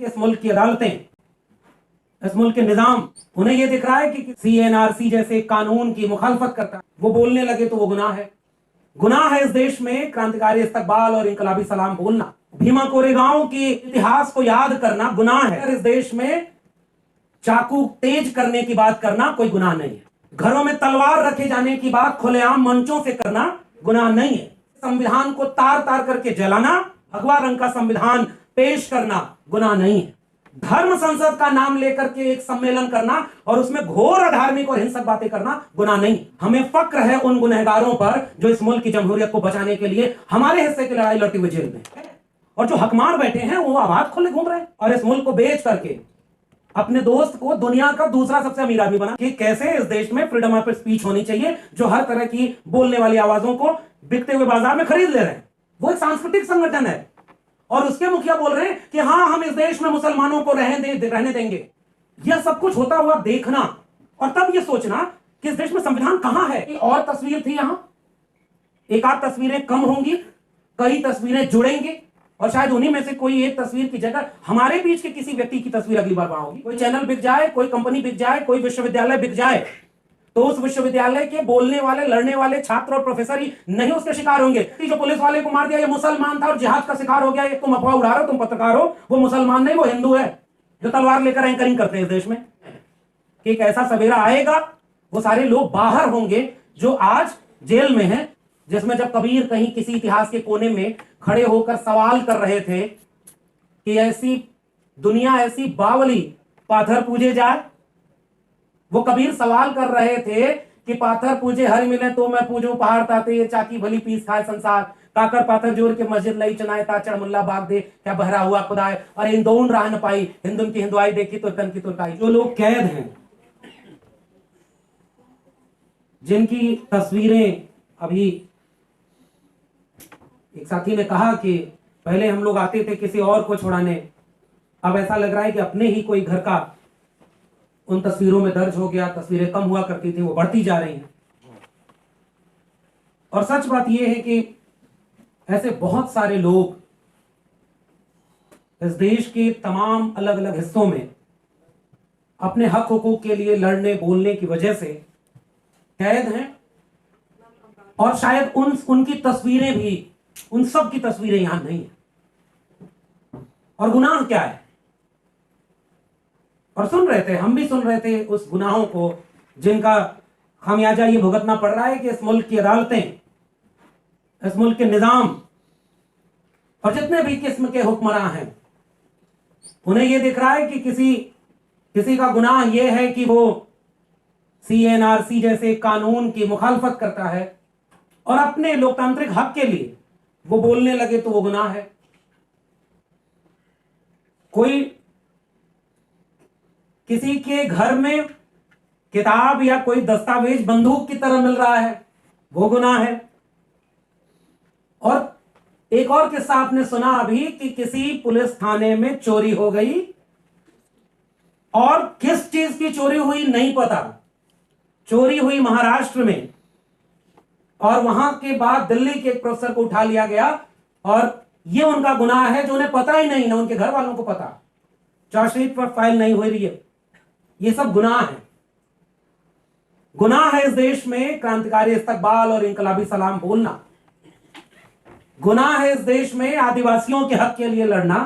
कि इस मुल्क की अदालतें, इस मुल्क के निजाम, उन्हें यह दिख रहा है कि CNRC जैसे कानून की मुखालफत करता है, वो बोलने लगे तो वो गुनाह है। गुनाह है इस देश में क्रांतिकारी इस्तकबाल और इनकलाबी सलाम बोलना, भीमा कोरेगांव के इतिहास को याद करना गुनाह है। इस देश में चाकू तेज करने की बात करना कोई गुनाह नहीं है। घरों में तलवार रखे जाने की बात खुलेआम मंचों से करना गुनाह नहीं है। संविधान को तार तार करके जलाना, भगवा रंग का संविधान पेश करना गुनाह नहीं है। धर्म संसद का नाम लेकर के एक सम्मेलन करना और उसमें घोर अधार्मिक और हिंसक बातें करना गुनाह नहीं। हमें फक्र है उन गुनहगारों पर जो इस मुल्क की जमहूरियत को बचाने के लिए हमारे हिस्से की लड़ाई लड़ते हुए जेल में, और जो हकमार बैठे हैं वो आवाज खोले घूम रहे हैं और इस मुल्क को बेच करके अपने दोस्त को दुनिया का दूसरा सबसे अमीर आदमी बना। कि कैसे इस देश में फ्रीडम ऑफ स्पीच होनी चाहिए, जो हर तरह की बोलने वाली आवाजों को बिकते हुए बाजार में खरीद ले रहे हैं। वो एक सांस्कृतिक संगठन है और उसके मुखिया बोल रहे हैं कि हां, हम इस देश में मुसलमानों को रहने देंगे। यह सब कुछ होता हुआ देखना और तब यह सोचना कि इस देश में संविधान कहां है। और तस्वीर थी, यहां एक आध तस्वीरें कम होंगी, कई तस्वीरें जुड़ेंगी और शायद उन्हीं में से कोई एक तस्वीर की जगह हमारे बीच के किसी व्यक्ति की तस्वीर अगली बार वहां होगी। कोई चैनल बिक जाए, कोई कंपनी बिक जाए, कोई विश्वविद्यालय बिक जाए, तो उस विश्वविद्यालय के बोलने वाले, लड़ने वाले छात्र और प्रोफेसर ही नहीं उसके शिकार होंगे। जो पुलिस वाले को मार दिया ये मुसलमान था और जिहाद का शिकार हो गया, ये तुम अफवाह उड़ा रहे हो, तुम पत्रकार हो, वो मुसलमान नहीं, वो हिंदू है जो तलवार लेकर एंकरिंग करते हैं इस देश में। एक ऐसा सवेरा आएगा, वो सारे लोग बाहर होंगे जो आज जेल में हैं, जिसमें जब कबीर कहीं किसी इतिहास के कोने में खड़े होकर सवाल कर रहे थे कि ऐसी दुनिया, ऐसी बावली पाथर पूजे जाए, वो कबीर सवाल कर रहे थे कि पाथर पूजे हर मिले तो मैं पूजूं, पहाड़ ताते ये चाकी भली पीस खाए संसार, काकर पाथर जोर के मस्जिद लई चनाए ताचड़ मुल्ला बाग दे, क्या बहरा हुआ खुदाए, और इंदौन राह न पाई, हिंदुन की हिंदुआई देखी तो तन की तुरकाई। जो लोग कैद हैं, जिनकी तस्वीरें, अभी एक साथी ने कहा कि पहले हम लोग आते थे किसी और को छुड़ाने, अब ऐसा लग रहा है कि अपने ही कोई घर का उन तस्वीरों में दर्ज हो गया। तस्वीरें कम हुआ करती थी, वो बढ़ती जा रही हैं। और सच बात यह है कि ऐसे बहुत सारे लोग इस देश के तमाम अलग अलग हिस्सों में अपने हक हुकूक के लिए लड़ने बोलने की वजह से कैद हैं, और शायद उनकी तस्वीरें भी, उन सब की तस्वीरें यहां नहीं है। और गुनाह क्या है? और सुन रहे थे, हम भी सुन रहे थे उस गुनाहों को जिनका खामियाजा ये भुगतना पड़ रहा है कि इस मुल्क की अदालतें, इस मुल्क के निजाम और जितने भी किस्म के हुक्मरान हैं, उन्हें यह दिख रहा है कि किसी का गुनाह यह है कि वो CNRC जैसे कानून की मुखालफत करता है और अपने लोकतांत्रिक हक के लिए वो बोलने लगे तो वो गुनाह है। कोई किसी के घर में किताब या कोई दस्तावेज बंदूक की तरह मिल रहा है, वो गुनाह है। और एक और किस्सा आपने सुना अभी कि किसी पुलिस थाने में चोरी हो गई और किस चीज की चोरी हुई नहीं पता। चोरी हुई महाराष्ट्र में, और वहां के बाद दिल्ली के एक प्रोफेसर को उठा लिया गया और ये उनका गुनाह है जो उन्हें पता ही नहीं, ना उनके घर वालों को पता, चार्जशीट पर फाइल नहीं हुई रही है। ये सब गुनाह है। गुनाह है इस देश में क्रांतिकारी इस्तकबाल और इनकलाबी सलाम बोलना। गुनाह है इस देश में आदिवासियों के हक के लिए लड़ना।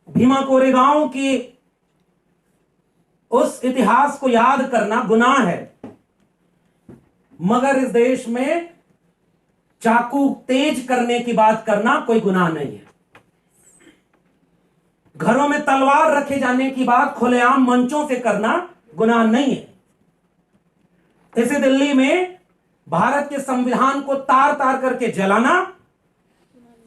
भीमा कोरेगांव की उस इतिहास को याद करना गुनाह है। मगर इस देश में चाकू तेज करने की बात करना कोई गुनाह नहीं है। घरों में तलवार रखे जाने की बात खुलेआम मंचों से करना गुनाह नहीं है। इसे दिल्ली में भारत के संविधान को तार तार करके जलाना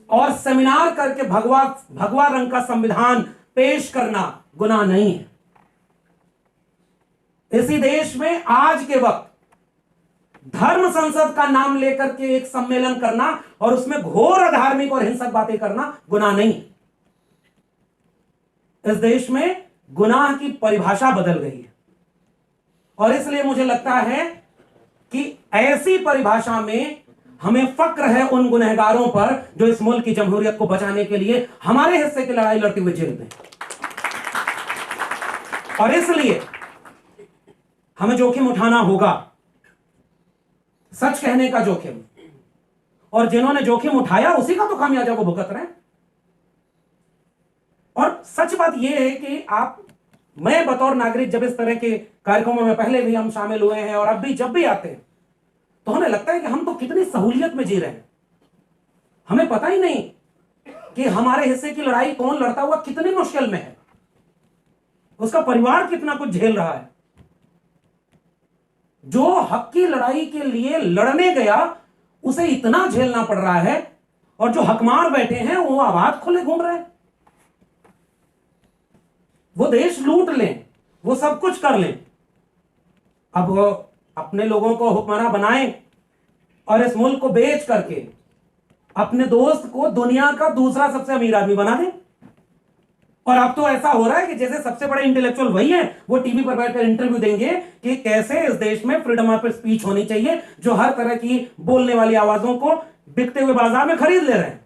और सेमिनार करके भगवा रंग का संविधान पेश करना गुनाह नहीं है। इसी देश में आज के वक्त धर्म संसद का नाम लेकर के एक सम्मेलन करना और उसमें घोर अधार्मिक और हिंसक बातें करना गुनाह नहीं है। इस देश में गुनाह की परिभाषा बदल गई है और इसलिए मुझे लगता है कि ऐसी परिभाषा में हमें फक्र है उन गुनहगारों पर जो इस मुल्क की जमहूरियत को बचाने के लिए हमारे हिस्से की लड़ाई लड़ते हुए जेल में। और इसलिए हमें जोखिम उठाना होगा, सच कहने का जोखिम। और जिन्होंने जोखिम उठाया उसी का तो खामियाजा वो भुगत रहे हैं। और सच बात यह है कि मैं बतौर नागरिक जब इस तरह के कार्यक्रमों में पहले भी हम शामिल हुए हैं और अब भी जब भी आते हैं तो हमें लगता है कि हम तो कितनी सहूलियत में जी रहे हैं। हमें पता ही नहीं कि हमारे हिस्से की लड़ाई कौन लड़ता हुआ कितनी मुश्किल में है, उसका परिवार कितना कुछ झेल रहा है। जो हक की लड़ाई के लिए लड़ने गया उसे इतना झेलना पड़ रहा है, और जो हकमार बैठे हैं वो आवाज खुले घूम रहे हैं। वो देश लूट लें, वो सब कुछ कर लें, अब वो अपने लोगों को हुक्मरान बनाएं और इस मुल्क को बेच करके अपने दोस्त को दुनिया का दूसरा सबसे अमीर आदमी बना दें। और अब तो ऐसा हो रहा है कि जैसे सबसे बड़े इंटेलेक्चुअल वही हैं, वो टीवी पर बैठकर इंटरव्यू देंगे कि कैसे इस देश में फ्रीडम ऑफ स्पीच होनी चाहिए, जो हर तरह की बोलने वाली आवाजों को बिकते हुए बाजार में खरीद ले रहे हैं।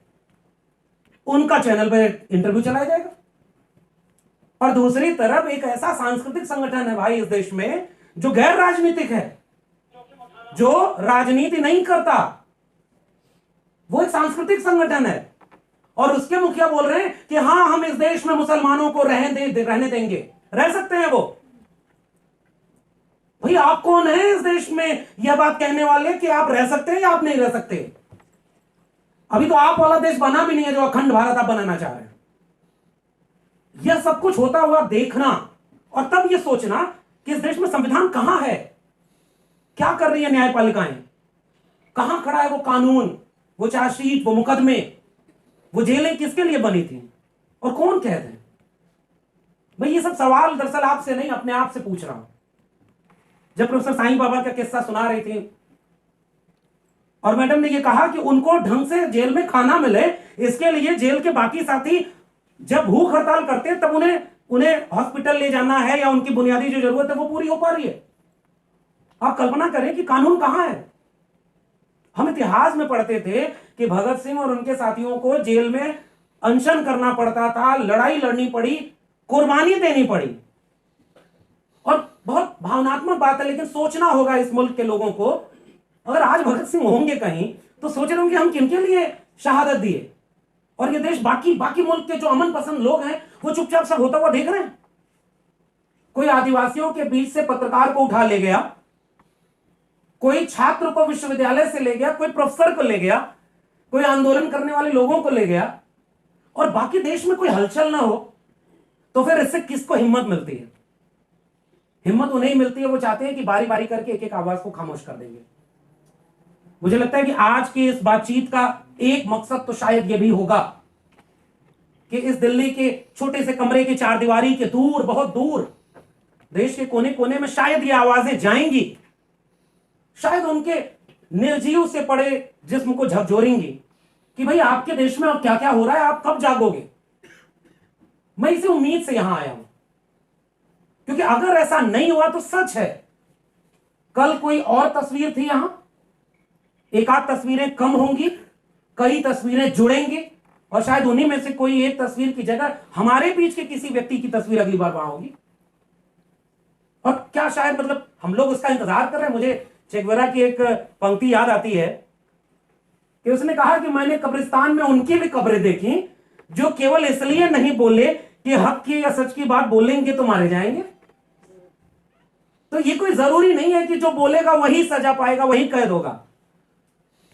उनका चैनल पर इंटरव्यू चलाया जाएगा। और दूसरी तरफ एक ऐसा सांस्कृतिक संगठन है भाई इस देश में जो गैर राजनीतिक है, जो राजनीति नहीं करता, वो एक सांस्कृतिक संगठन है। और उसके मुखिया बोल रहे हैं कि हां हम इस देश में मुसलमानों को रहने देंगे। रह सकते हैं वो? भाई आप कौन है इस देश में यह बात कहने वाले कि आप रह सकते हैं या आप नहीं रह सकते? अभी तो आप वाला देश बना भी नहीं है जो अखंड भारत आप बनाना चाह रहे हैं। यह सब कुछ होता हुआ देखना और तब यह सोचना कि इस देश में संविधान कहां है, क्या कर रही है न्यायपालिकाएं, कहां खड़ा है वो कानून, वो चार्जशीट, वो मुकदमे, वो जेलें किसके लिए बनी थी और कौन कहते हैं? भाई ये सब सवाल दरअसल आपसे नहीं अपने आप से पूछ रहा हूं। जब प्रोफेसर साईं बाबा का किस्सा सुना रही थी और मैडम ने ये कहा कि उनको ढंग से जेल में खाना मिले, इसके लिए जेल के बाकी साथी जब भूख हड़ताल करते हैं तब उन्हें हॉस्पिटल ले जाना है या उनकी बुनियादी जो जरूरत है वो पूरी हो पा रही है। आप कल्पना करें कि कानून कहां है। हम इतिहास में पढ़ते थे कि भगत सिंह और उनके साथियों को जेल में अनशन करना पड़ता था, लड़ाई लड़नी पड़ी, कुर्बानी देनी पड़ी। और बहुत भावनात्मक बात है, लेकिन सोचना होगा इस मुल्क के लोगों को, अगर आज भगत सिंह होंगे कहीं तो सोच रहे होंगे हम किनके लिए शहादत दिए, और ये देश बाकी मुल्क के जो अमन पसंद लोग हैं वो चुपचाप सब होता हुआ देख रहे हैं। कोई आदिवासियों के बीच से पत्रकार को उठा ले गया, कोई छात्र को विश्वविद्यालय से ले गया, कोई प्रोफेसर को ले गया, कोई आंदोलन करने वाले लोगों को ले गया, और बाकी देश में कोई हलचल ना हो। तो फिर इससे किसको हिम्मत मिलती है? हिम्मत उन्हें मिलती है, वो चाहते हैं कि बारी बारी करके एक एक आवाज को खामोश कर देंगे। मुझे लगता है कि आज की इस बातचीत का एक मकसद तो शायद यह भी होगा कि इस दिल्ली के छोटे से कमरे की चारदीवारी के दूर, बहुत दूर देश के कोने कोने में शायद ये आवाजें जाएंगी, शायद उनके निर्जीव से पड़े जिस्म को झकझोरेंगी कि भाई आपके देश में अब क्या क्या हो रहा है, आप कब जागोगे। मैं इसी उम्मीद से यहां आया हूं, क्योंकि अगर ऐसा नहीं हुआ तो सच है कल कोई और तस्वीर थी यहां, एक आध तस्वीरें कम होंगी, कई तस्वीरें जुड़ेंगी, और शायद उन्हीं में से कोई एक तस्वीर की जगह हमारे बीच के किसी व्यक्ति की तस्वीर अगली बार वहां होगी। और क्या शायद मतलब हम लोग उसका इंतजार कर रहे हैं। मुझे चेगवेरा की एक पंक्ति याद आती है कि उसने कहा कि मैंने कब्रिस्तान में उनकी भी कब्रें देखी जो केवल इसलिए नहीं बोले कि हक की या सच की बात बोलेंगे तो मारे जाएंगे। तो ये कोई जरूरी नहीं है कि जो बोलेगा वही सजा पाएगा, वही कैद होगा।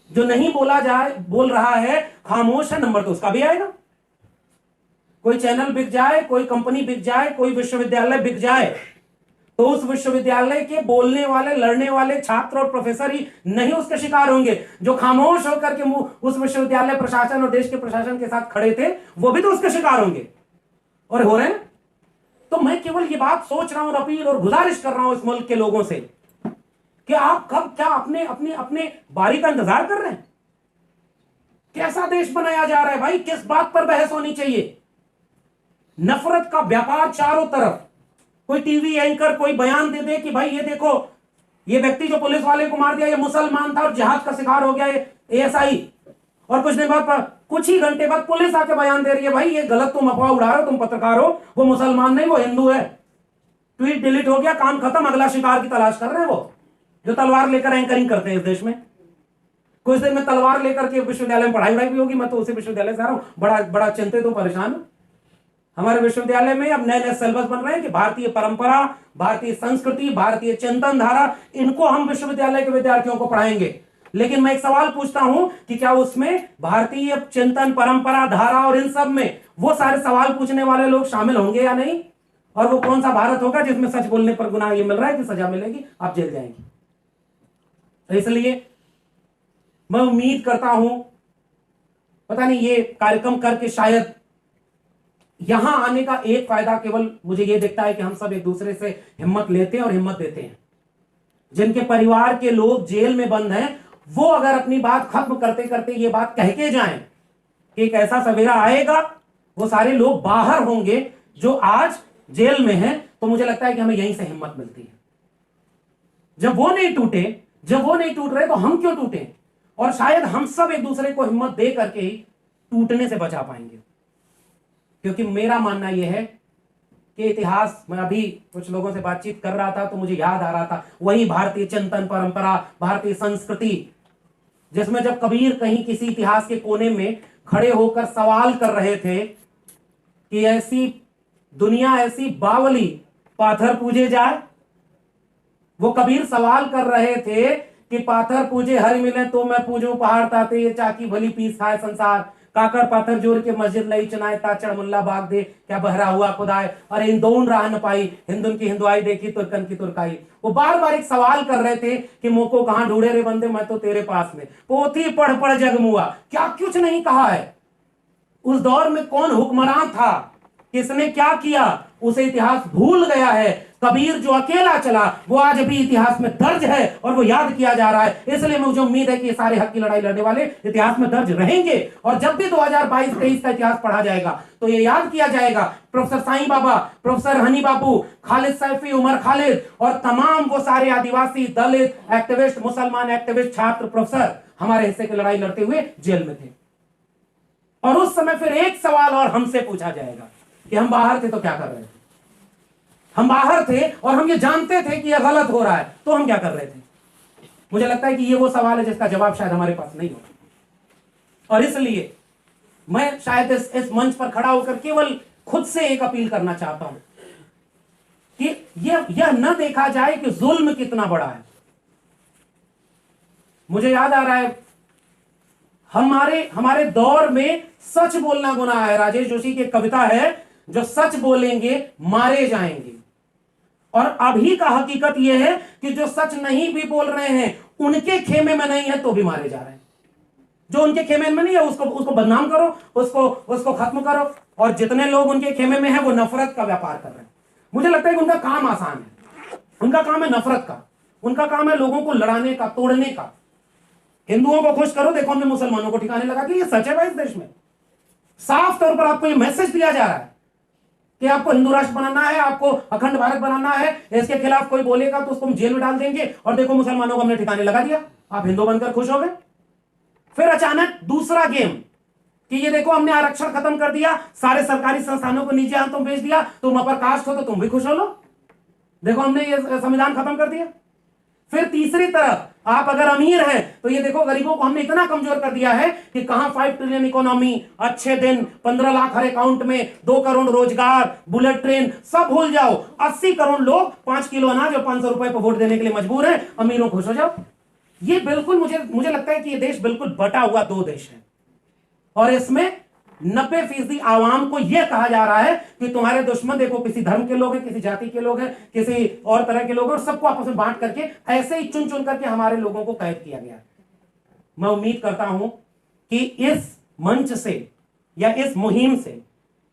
जो नहीं बोल रहा है, खामोश है, नंबर तो उसका भी आएगा। कोई चैनल बिक जाए, कोई कंपनी बिक जाए, कोई विश्वविद्यालय बिक जाए, तो उस विश्वविद्यालय के बोलने वाले, लड़ने वाले छात्र और प्रोफेसर ही नहीं उसके शिकार होंगे। जो खामोश होकर के उस विश्वविद्यालय प्रशासन और देश के प्रशासन के साथ खड़े थे, वो भी तो उसके शिकार होंगे और हो रहे हैं। तो मैं केवल ये बात सोच रहा हूं और अपील और गुजारिश कर रहा हूं इस मुल्क के लोगों से कि आप कब क्या अपने अपने अपने बारी का इंतजार कर रहे हैं? कैसा देश बनाया जा रहा है भाई? किस बात पर बहस होनी चाहिए? नफरत का व्यापार चारों तरफ। कोई टीवी एंकर कोई बयान दे दे कि भाई ये देखो, ये व्यक्ति जो पुलिस वाले को मार दिया ये मुसलमान था और जिहाद का शिकार हो गया, ASI, और कुछ दिन बाद, कुछ ही घंटे बाद पुलिस आके बयान दे रही है, भाई ये गलत, तुम अफवाह उड़ा रहे हो, तुम पत्रकार हो, वो मुसलमान नहीं वो हिंदू है। ट्वीट डिलीट हो गया, काम खत्म, अगला शिकार की तलाश कर रहे हैं वो जो तलवार लेकर एंकरिंग करते हैं इस देश में। कुछ दिन में तलवार लेकर के विश्वविद्यालय में पढ़ाई भी होगी। मैं तो उसी विश्वविद्यालय से आ रहा हूं, बड़ा चिंतित हूं, परेशान हूं। हमारे विश्वविद्यालय में अब नए नए सिलेबस बन रहे हैं कि भारतीय परंपरा, भारतीय संस्कृति, भारतीय चिंतन धारा, इनको हम विश्वविद्यालय के विद्यार्थियों को पढ़ाएंगे। लेकिन मैं एक सवाल पूछता हूं कि क्या उसमें भारतीय चिंतन, परंपरा, धारा और इन सब में वो सारे सवाल पूछने वाले लोग शामिल होंगे या नहीं? और वो कौन सा भारत होगा जिसमें सच बोलने पर गुनाह ये मिल रहा है कि सजा मिलेगी, आप जेल जाएंगे? तो इसलिए मैं उम्मीद करता हूं, पता नहीं ये कार्यक्रम करके शायद यहां आने का एक फायदा केवल मुझे ये दिखता है कि हम सब एक दूसरे से हिम्मत लेते हैं और हिम्मत देते हैं। जिनके परिवार के लोग जेल में बंद हैं, वो अगर अपनी बात खत्म करते करते ये बात कह के जाएं कि एक ऐसा सवेरा आएगा, वो सारे लोग बाहर होंगे जो आज जेल में हैं, तो मुझे लगता है कि हमें यहीं से हिम्मत मिलती है। जब वो नहीं टूट रहे तो हम क्यों टूटे? और शायद हम सब एक दूसरे को हिम्मत दे करके ही टूटने से बचा पाएंगे। क्योंकि मेरा मानना यह है कि इतिहास, मैं अभी कुछ लोगों से बातचीत कर रहा था तो मुझे याद आ रहा था वही भारतीय चिंतन, परंपरा, भारतीय संस्कृति, जिसमें जब कबीर कहीं किसी इतिहास के कोने में खड़े होकर सवाल कर रहे थे कि ऐसी दुनिया, ऐसी बावली पाथर पूजे जाए, वो कबीर सवाल कर रहे थे कि पाथर पूजे हर मिले तो मैं पूजूं पहाड़ ताते, ये चाकी भली पीस खाए संसार, काकर पाथर जोड़ के मस्जिद लई चनाए, ताचड़ मुल्ला बाग दे क्या बहरा हुआ खुदाए, अरे इन दोन राह न पाई, हिंदुन की हिंदुआई देखी तुर्कन की तुर्काई। वो बार बार एक सवाल कर रहे थे कि मोको कहां ढूंढे रे बंदे, मैं तो तेरे पास में, पोथी पढ़ पढ़ जगमुआ, क्या कुछ नहीं कहा है। उस दौर में कौन हुक्मरान था, किसने क्या किया, उसे इतिहास भूल गया है। कबीर जो अकेला चला वो आज भी इतिहास में दर्ज है और वो याद किया जा रहा है। इसलिए मुझे उम्मीद है कि ये सारे हक की लड़ाई लड़ने वाले इतिहास में दर्ज रहेंगे, और जब भी 2022-23 का इतिहास पढ़ा जाएगा तो ये याद किया जाएगा प्रोफेसर साईं बाबा, प्रोफेसर हनी बाबू, खालिद सैफी, उमर खालिद और तमाम वो सारे आदिवासी, दलित एक्टिविस्ट, मुसलमान एक्टिविस्ट, छात्र, प्रोफेसर हमारे हिस्से की लड़ाई लड़ते हुए जेल में थे। और उस समय फिर एक सवाल और हमसे पूछा जाएगा कि हम बाहर थे तो क्या कर रहे थे? हम बाहर थे और हम ये जानते थे कि यह गलत हो रहा है, तो हम क्या कर रहे थे? मुझे लगता है कि ये वो सवाल है जिसका जवाब शायद हमारे पास नहीं होगा। और इसलिए मैं शायद इस मंच पर खड़ा होकर केवल खुद से एक अपील करना चाहता हूं कि यह न देखा जाए कि जुल्म कितना बड़ा है। मुझे याद आ रहा है हमारे दौर में सच बोलना गुनाह है। राजेश जोशी की एक कविता है, जो सच बोलेंगे मारे जाएंगे। और अभी का हकीकत यह है कि जो सच नहीं भी बोल रहे हैं, उनके खेमे में नहीं है तो भी मारे जा रहे हैं। जो उनके खेमे में नहीं है उसको बदनाम करो, उसको खत्म करो, और जितने लोग उनके खेमे में हैं वो नफरत का व्यापार कर रहे हैं। मुझे लगता है कि उनका काम आसान है, उनका काम है नफरत का, उनका काम है लोगों को लड़ाने का, तोड़ने का। हिंदुओं को खुश करो, देखो हमने मुसलमानों को ठिकाने लगा दिया। ये सच है भाई, इस देश में साफ तौर पर आपको ये मैसेज दिया जा रहा है कि आपको हिंदू राष्ट्र बनाना है, आपको अखंड भारत बनाना है। इसके खिलाफ कोई बोलेगा तो उसको हम जेल में डाल देंगे, और देखो मुसलमानों को हमने ठिकाने लगा दिया, आप हिंदू बनकर खुश हो गए। फिर अचानक दूसरा गेम कि ये देखो हमने आरक्षण खत्म कर दिया, सारे सरकारी संस्थानों को नीचे हाथों बेच दिया, तुम अपर कास्ट हो तो तुम भी खुश हो लो, देखो हमने ये संविधान खत्म कर दिया। फिर तीसरी तरफ आप अगर अमीर हैं तो ये देखो गरीबों को हमने इतना कमजोर कर दिया है कि कहां 5 ट्रिलियन इकोनॉमी, अच्छे दिन, 15 लाख हर अकाउंट में, 2 करोड़ रोजगार, बुलेट ट्रेन, सब भूल जाओ। 80 करोड़ लोग 5 किलो अनाज और 500 रुपए पर वोट देने के लिए मजबूर हैं, अमीरों खुश हो जाओ। ये बिल्कुल मुझे लगता है कि ये देश बिल्कुल बटा हुआ 2 देश है, और इसमें 90% आवाम को यह कहा जा रहा है कि तुम्हारे दुश्मन देखो किसी धर्म के लोग हैं, किसी जाति के लोग हैं, किसी और तरह के लोग हैं, और सबको आपस में बांट करके ऐसे ही चुन चुन करके हमारे लोगों को कैद किया गया। मैं उम्मीद करता हूं कि इस मंच से या इस मुहिम से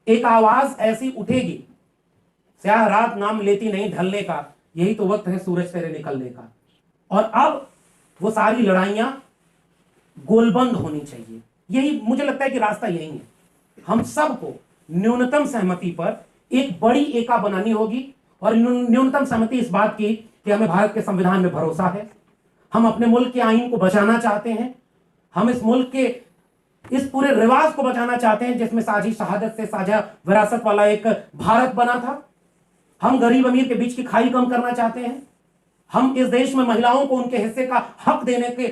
एक आवाज ऐसी उठेगी, स्याह रात नाम लेती नहीं ढलने का, यही तो वक्त है सूरज तेरे निकलने का। और अब वो सारी लड़ाइयां गोलबंद होनी चाहिए। यही मुझे लगता है कि रास्ता यही है। हम सबको न्यूनतम सहमति पर एक बड़ी एका बनानी होगी, और न्यूनतम सहमति इस बात की कि हमें भारत के संविधान में भरोसा है, हम अपने मुल्क के आईन को बचाना चाहते हैं, हम इस मुल्क के इस पूरे रिवाज को बचाना चाहते हैं जिसमें साझी शहादत से साझा विरासत वाला एक भारत बना था। हम गरीब अमीर के बीच की खाई कम करना चाहते हैं। हम इस देश में महिलाओं को उनके हिस्से का हक देने के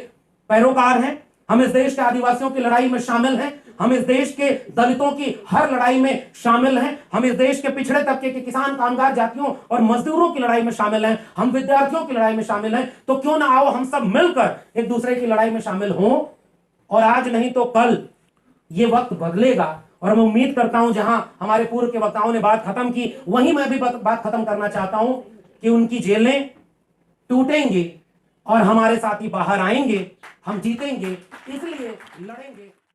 पैरोकार हैं। हम इस देश के आदिवासियों की लड़ाई में शामिल हैं। हम इस देश के दलितों की हर लड़ाई में शामिल हैं। हम इस देश के पिछड़े तबके के किसान, कामगार जातियों और मजदूरों की लड़ाई में शामिल हैं। हम विद्यार्थियों की लड़ाई में शामिल हैं। तो क्यों ना आओ हम सब मिलकर एक दूसरे की लड़ाई में शामिल हों, और आज नहीं तो कल ये वक्त बदलेगा। और मैं उम्मीद करता हूं जहां हमारे पूर्व के वक्ताओं ने बात खत्म की, वहीं मैं भी बात खत्म करना चाहता हूं कि उनकी जेलें टूटेंगी और हमारे साथी बाहर आएंगे। हम जीतेंगे, इसलिए लड़ेंगे।